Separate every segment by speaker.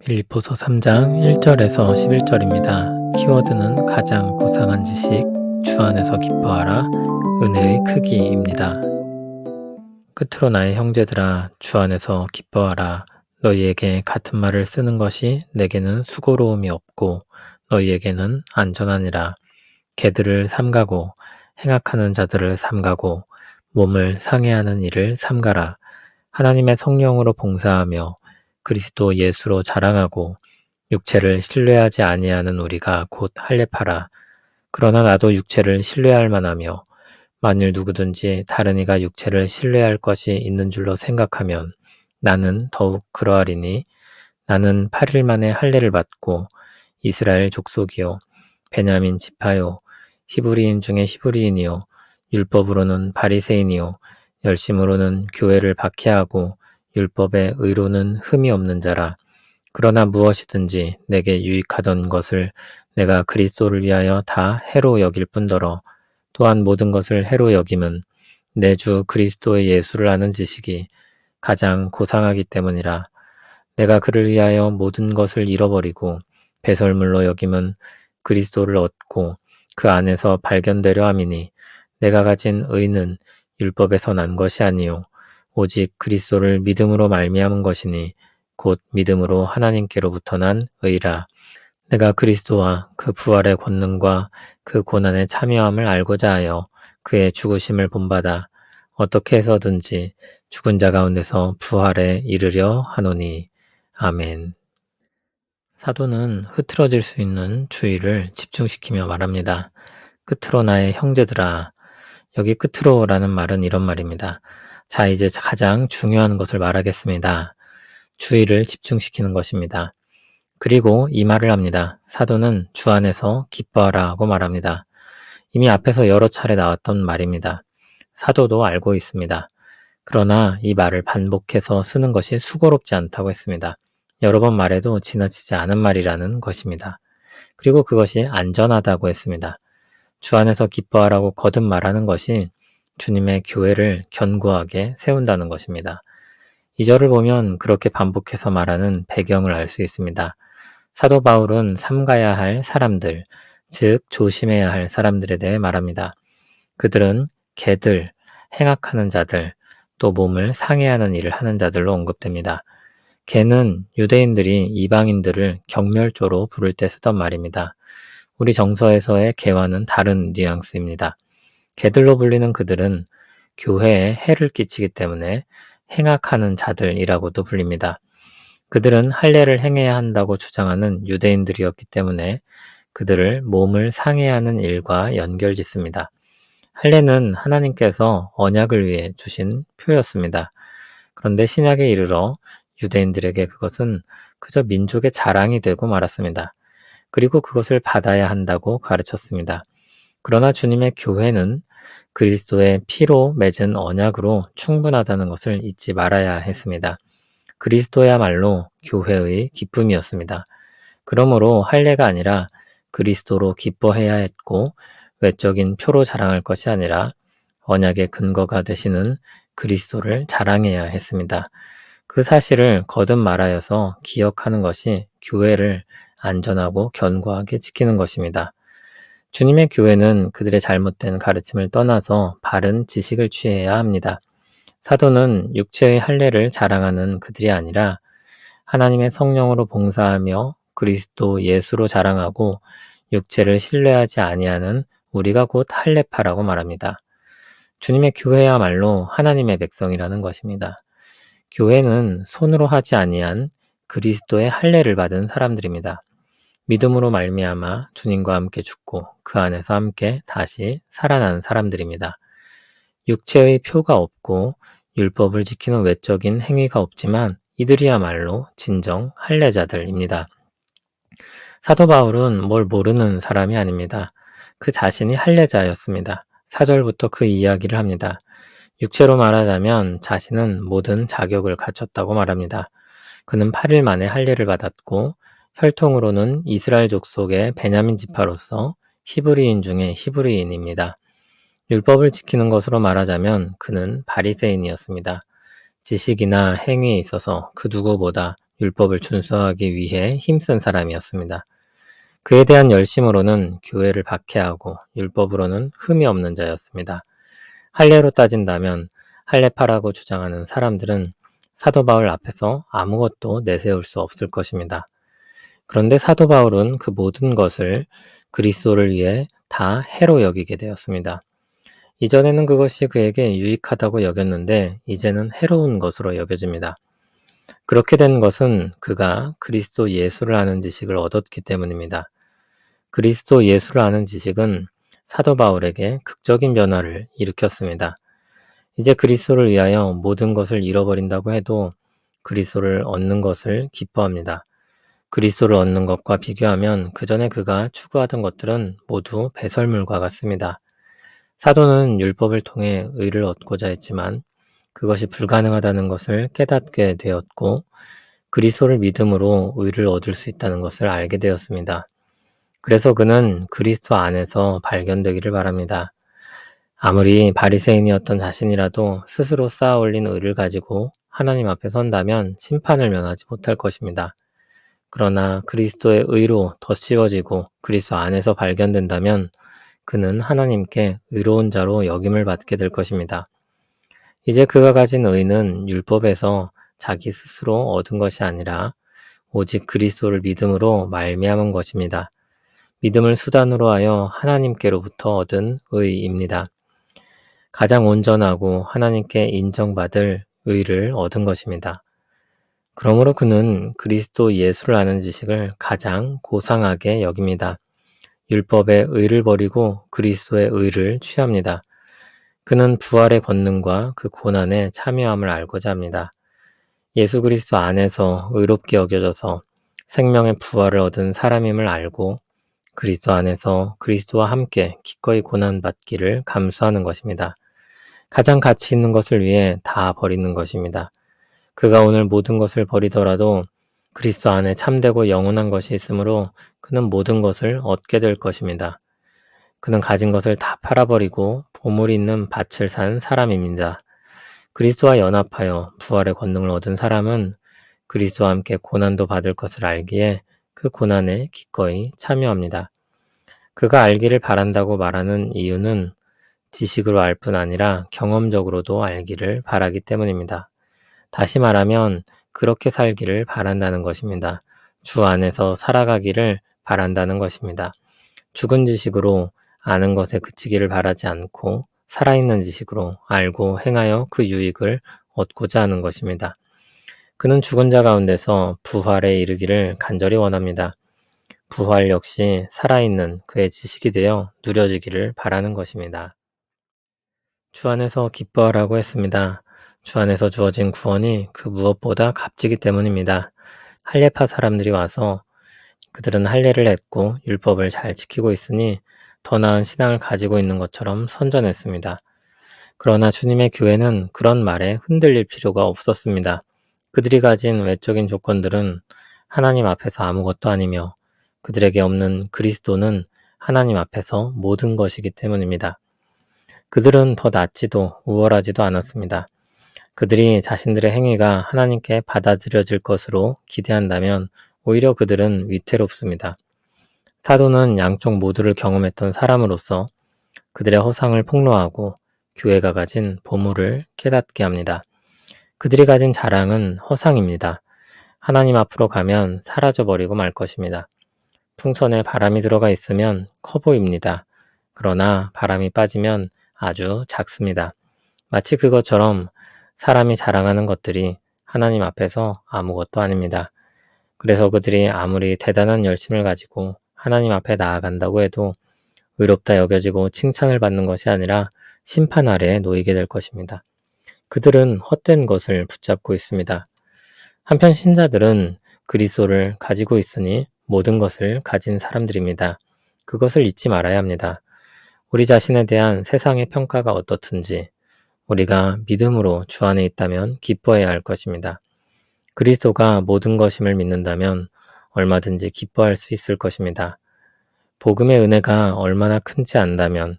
Speaker 1: 빌립보서 3장 1절에서 11절입니다. 키워드는 가장 고상한 지식, 주 안에서 기뻐하라, 은혜의 크기입니다. 끝으로 나의 형제들아, 주 안에서 기뻐하라. 너희에게 같은 말을 쓰는 것이 내게는 수고로움이 없고 너희에게는 안전하니라. 개들을 삼가고 행악하는 자들을 삼가고 몸을 상해하는 일을 삼가라. 하나님의 성령으로 봉사하며 그리스도 예수로 자랑하고 육체를 신뢰하지 아니하는 우리가 곧 할례파라. 그러나 나도 육체를 신뢰할 만하며 만일 누구든지 다른 이가 육체를 신뢰할 것이 있는 줄로 생각하면 나는 더욱 그러하리니 나는 8일 만에 할례를 받고 이스라엘 족속이요 베냐민 지파요 히브리인 중에 히브리인이요 율법으로는 바리새인이요 열심으로는 교회를 박해하고 율법의 의로는 흠이 없는 자라. 그러나 무엇이든지 내게 유익하던 것을 내가 그리스도를 위하여 다 해로 여길 뿐더러 또한 모든 것을 해로 여김은 내 주 그리스도의 예수를 아는 지식이 가장 고상하기 때문이라. 내가 그를 위하여 모든 것을 잃어버리고 배설물로 여김은 그리스도를 얻고 그 안에서 발견되려 함이니 내가 가진 의는 율법에서 난 것이 아니요 오직 그리스도를 믿음으로 말미암은 것이니 곧 믿음으로 하나님께로부터 난 의라. 내가 그리스도와 그 부활의 권능과 그 고난의 참여함을 알고자 하여 그의 죽으심을 본받아 어떻게 해서든지 죽은 자 가운데서 부활에 이르려 하노니. 아멘. 사도는 흐트러질 수 있는 주의를 집중시키며 말합니다. 끝으로 나의 형제들아. 여기 끝으로라는 말은 이런 말입니다. 자, 이제 가장 중요한 것을 말하겠습니다. 주의를 집중시키는 것입니다. 그리고 이 말을 합니다. 사도는 주 안에서 기뻐하라 고 말합니다. 이미 앞에서 여러 차례 나왔던 말입니다. 사도도 알고 있습니다. 그러나 이 말을 반복해서 쓰는 것이 수고롭지 않다고 했습니다. 여러 번 말해도 지나치지 않은 말이라는 것입니다. 그리고 그것이 안전하다고 했습니다. 주 안에서 기뻐하라고 거듭 말하는 것이 주님의 교회를 견고하게 세운다는 것입니다. 이 절을 보면 그렇게 반복해서 말하는 배경을 알 수 있습니다. 사도 바울은 삼가야 할 사람들, 즉 조심해야 할 사람들에 대해 말합니다. 그들은 개들, 행악하는 자들, 또 몸을 상해하는 일을 하는 자들로 언급됩니다. 개는 유대인들이 이방인들을 경멸조로 부를 때 쓰던 말입니다. 우리 정서에서의 개와는 다른 뉘앙스입니다. 개들로 불리는 그들은 교회에 해를 끼치기 때문에 행악하는 자들이라고도 불립니다. 그들은 할례를 행해야 한다고 주장하는 유대인들이었기 때문에 그들을 몸을 상해하는 일과 연결짓습니다. 할례는 하나님께서 언약을 위해 주신 표였습니다. 그런데 신약에 이르러 유대인들에게 그것은 그저 민족의 자랑이 되고 말았습니다. 그리고 그것을 받아야 한다고 가르쳤습니다. 그러나 주님의 교회는 그리스도의 피로 맺은 언약으로 충분하다는 것을 잊지 말아야 했습니다. 그리스도야말로 교회의 기쁨이었습니다. 그러므로 할례가 아니라 그리스도로 기뻐해야 했고 외적인 표로 자랑할 것이 아니라 언약의 근거가 되시는 그리스도를 자랑해야 했습니다. 그 사실을 거듭 말하여서 기억하는 것이 교회를 안전하고 견고하게 지키는 것입니다. 주님의 교회는 그들의 잘못된 가르침을 떠나서 바른 지식을 취해야 합니다. 사도는 육체의 할례를 자랑하는 그들이 아니라 하나님의 성령으로 봉사하며 그리스도 예수로 자랑하고 육체를 신뢰하지 아니하는 우리가 곧 할례파라고 말합니다. 주님의 교회야말로 하나님의 백성이라는 것입니다. 교회는 손으로 하지 아니한 그리스도의 할례를 받은 사람들입니다. 믿음으로 말미암아 주님과 함께 죽고 그 안에서 함께 다시 살아난 사람들입니다. 육체의 표가 없고 율법을 지키는 외적인 행위가 없지만 이들이야말로 진정 할례자들입니다. 사도 바울은 뭘 모르는 사람이 아닙니다. 그 자신이 할례자였습니다. 4절부터 그 이야기를 합니다. 육체로 말하자면 자신은 모든 자격을 갖췄다고 말합니다. 그는 8일 만에 할례를 받았고 혈통으로는 이스라엘 족속의 베냐민 지파로서 히브리인 중에 히브리인입니다. 율법을 지키는 것으로 말하자면 그는 바리새인이었습니다. 지식이나 행위에 있어서 그 누구보다 율법을 준수하기 위해 힘쓴 사람이었습니다. 그에 대한 열심으로는 교회를 박해하고 율법으로는 흠이 없는 자였습니다. 할례로 따진다면 할례파라고 주장하는 사람들은 사도 바울 앞에서 아무것도 내세울 수 없을 것입니다. 그런데 사도 바울은 그 모든 것을 그리스도를 위해 다 해로 여기게 되었습니다. 이전에는 그것이 그에게 유익하다고 여겼는데 이제는 해로운 것으로 여겨집니다. 그렇게 된 것은 그가 그리스도 예수를 아는 지식을 얻었기 때문입니다. 그리스도 예수를 아는 지식은 사도 바울에게 극적인 변화를 일으켰습니다. 이제 그리스도를 위하여 모든 것을 잃어버린다고 해도 그리스도를 얻는 것을 기뻐합니다. 그리스도를 얻는 것과 비교하면 그 전에 그가 추구하던 것들은 모두 배설물과 같습니다. 사도는 율법을 통해 의를 얻고자 했지만 그것이 불가능하다는 것을 깨닫게 되었고 그리스도를 믿음으로 의를 얻을 수 있다는 것을 알게 되었습니다. 그래서 그는 그리스도 안에서 발견되기를 바랍니다. 아무리 바리새인이었던 자신이라도 스스로 쌓아 올린 의를 가지고 하나님 앞에 선다면 심판을 면하지 못할 것입니다. 그러나 그리스도의 의로 덧씌워지고 그리스도 안에서 발견된다면 그는 하나님께 의로운 자로 여김을 받게 될 것입니다. 이제 그가 가진 의는 율법에서 자기 스스로 얻은 것이 아니라 오직 그리스도를 믿음으로 말미암은 것입니다. 믿음을 수단으로 하여 하나님께로부터 얻은 의입니다. 가장 온전하고 하나님께 인정받을 의를 얻은 것입니다. 그러므로 그는 그리스도 예수를 아는 지식을 가장 고상하게 여깁니다. 율법의 의를 버리고 그리스도의 의를 취합니다. 그는 부활의 권능과 그 고난에 참여함을 알고자 합니다. 예수 그리스도 안에서 의롭게 여겨져서 생명의 부활을 얻은 사람임을 알고 그리스도 안에서 그리스도와 함께 기꺼이 고난받기를 감수하는 것입니다. 가장 가치 있는 것을 위해 다 버리는 것입니다. 그가 오늘 모든 것을 버리더라도 그리스도 안에 참되고 영원한 것이 있으므로 그는 모든 것을 얻게 될 것입니다. 그는 가진 것을 다 팔아버리고 보물이 있는 밭을 산 사람입니다. 그리스도와 연합하여 부활의 권능을 얻은 사람은 그리스도와 함께 고난도 받을 것을 알기에 그 고난에 기꺼이 참여합니다. 그가 알기를 바란다고 말하는 이유는 지식으로 알 뿐 아니라 경험적으로도 알기를 바라기 때문입니다. 다시 말하면 그렇게 살기를 바란다는 것입니다. 주 안에서 살아가기를 바란다는 것입니다. 죽은 지식으로 아는 것에 그치기를 바라지 않고 살아있는 지식으로 알고 행하여 그 유익을 얻고자 하는 것입니다. 그는 죽은 자 가운데서 부활에 이르기를 간절히 원합니다. 부활 역시 살아있는 그의 지식이 되어 누려지기를 바라는 것입니다. 주 안에서 기뻐하라고 했습니다. 주 안에서 주어진 구원이 그 무엇보다 값지기 때문입니다. 할례파 사람들이 와서 그들은 할례를 했고 율법을 잘 지키고 있으니 더 나은 신앙을 가지고 있는 것처럼 선전했습니다. 그러나 주님의 교회는 그런 말에 흔들릴 필요가 없었습니다. 그들이 가진 외적인 조건들은 하나님 앞에서 아무것도 아니며 그들에게 없는 그리스도는 하나님 앞에서 모든 것이기 때문입니다. 그들은 더 낫지도 우월하지도 않았습니다. 그들이 자신들의 행위가 하나님께 받아들여질 것으로 기대한다면 오히려 그들은 위태롭습니다. 사도는 양쪽 모두를 경험했던 사람으로서 그들의 허상을 폭로하고 교회가 가진 보물을 깨닫게 합니다. 그들이 가진 자랑은 허상입니다. 하나님 앞으로 가면 사라져버리고 말 것입니다. 풍선에 바람이 들어가 있으면 커 보입니다. 그러나 바람이 빠지면 아주 작습니다. 마치 그것처럼 사람이 자랑하는 것들이 하나님 앞에서 아무것도 아닙니다. 그래서 그들이 아무리 대단한 열심을 가지고 하나님 앞에 나아간다고 해도 의롭다 여겨지고 칭찬을 받는 것이 아니라 심판 아래에 놓이게 될 것입니다. 그들은 헛된 것을 붙잡고 있습니다. 한편 신자들은 그리스도를 가지고 있으니 모든 것을 가진 사람들입니다. 그것을 잊지 말아야 합니다. 우리 자신에 대한 세상의 평가가 어떻든지 우리가 믿음으로 주 안에 있다면 기뻐해야 할 것입니다. 그리스도가 모든 것임을 믿는다면 얼마든지 기뻐할 수 있을 것입니다. 복음의 은혜가 얼마나 큰지 안다면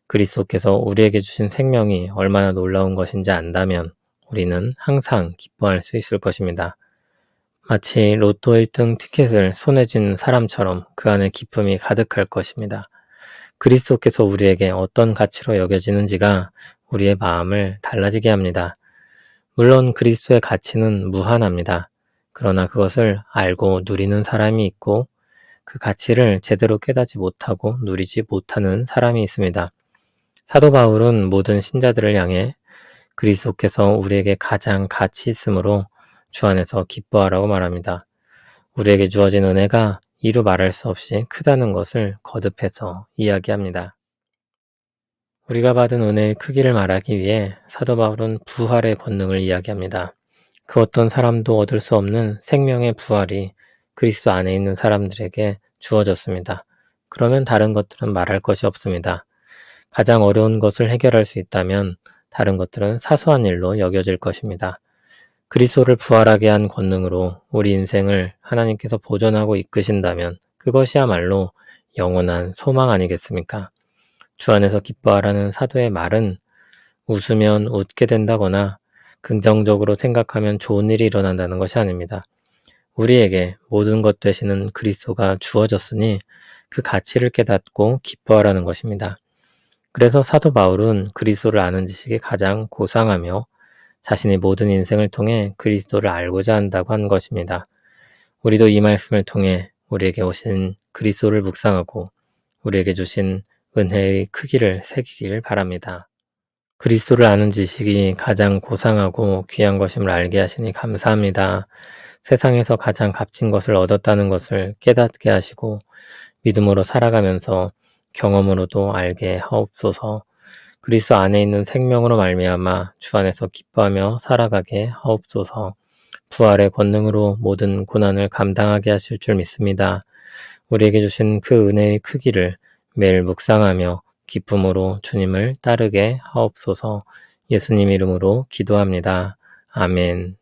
Speaker 1: 그리스도께서 우리에게 주신 생명이 얼마나 놀라운 것인지 안다면 우리는 항상 기뻐할 수 있을 것입니다. 마치 로또 1등 티켓을 손에 쥔 사람처럼 그 안에 기쁨이 가득할 것입니다. 그리스도께서 우리에게 어떤 가치로 여겨지는지가 우리의 마음을 달라지게 합니다. 물론 그리스도의 가치는 무한합니다. 그러나 그것을 알고 누리는 사람이 있고 그 가치를 제대로 깨닫지 못하고 누리지 못하는 사람이 있습니다. 사도 바울은 모든 신자들을 향해 그리스도께서 우리에게 가장 가치 있으므로 주 안에서 기뻐하라고 말합니다. 우리에게 주어진 은혜가 이루 말할 수 없이 크다는 것을 거듭해서 이야기합니다. 우리가 받은 은혜의 크기를 말하기 위해 사도 바울은 부활의 권능을 이야기합니다. 그 어떤 사람도 얻을 수 없는 생명의 부활이 그리스도 안에 있는 사람들에게 주어졌습니다. 그러면 다른 것들은 말할 것이 없습니다. 가장 어려운 것을 해결할 수 있다면 다른 것들은 사소한 일로 여겨질 것입니다. 그리스도를 부활하게 한 권능으로 우리 인생을 하나님께서 보존하고 이끄신다면 그것이야말로 영원한 소망 아니겠습니까? 주 안에서 기뻐하라는 사도의 말은 웃으면 웃게 된다거나 긍정적으로 생각하면 좋은 일이 일어난다는 것이 아닙니다. 우리에게 모든 것 되시는 그리스도가 주어졌으니 그 가치를 깨닫고 기뻐하라는 것입니다. 그래서 사도 바울은 그리스도를 아는 지식이 가장 고상하며 자신의 모든 인생을 통해 그리스도를 알고자 한다고 한 것입니다. 우리도 이 말씀을 통해 우리에게 오신 그리스도를 묵상하고 우리에게 주신 은혜의 크기를 새기길 바랍니다. 그리스도를 아는 지식이 가장 고상하고 귀한 것임을 알게 하시니 감사합니다. 세상에서 가장 값진 것을 얻었다는 것을 깨닫게 하시고 믿음으로 살아가면서 경험으로도 알게 하옵소서. 그리스도 안에 있는 생명으로 말미암아 주 안에서 기뻐하며 살아가게 하옵소서. 부활의 권능으로 모든 고난을 감당하게 하실 줄 믿습니다. 우리에게 주신 그 은혜의 크기를 매일 묵상하며 기쁨으로 주님을 따르게 하옵소서. 예수님 이름으로 기도합니다. 아멘.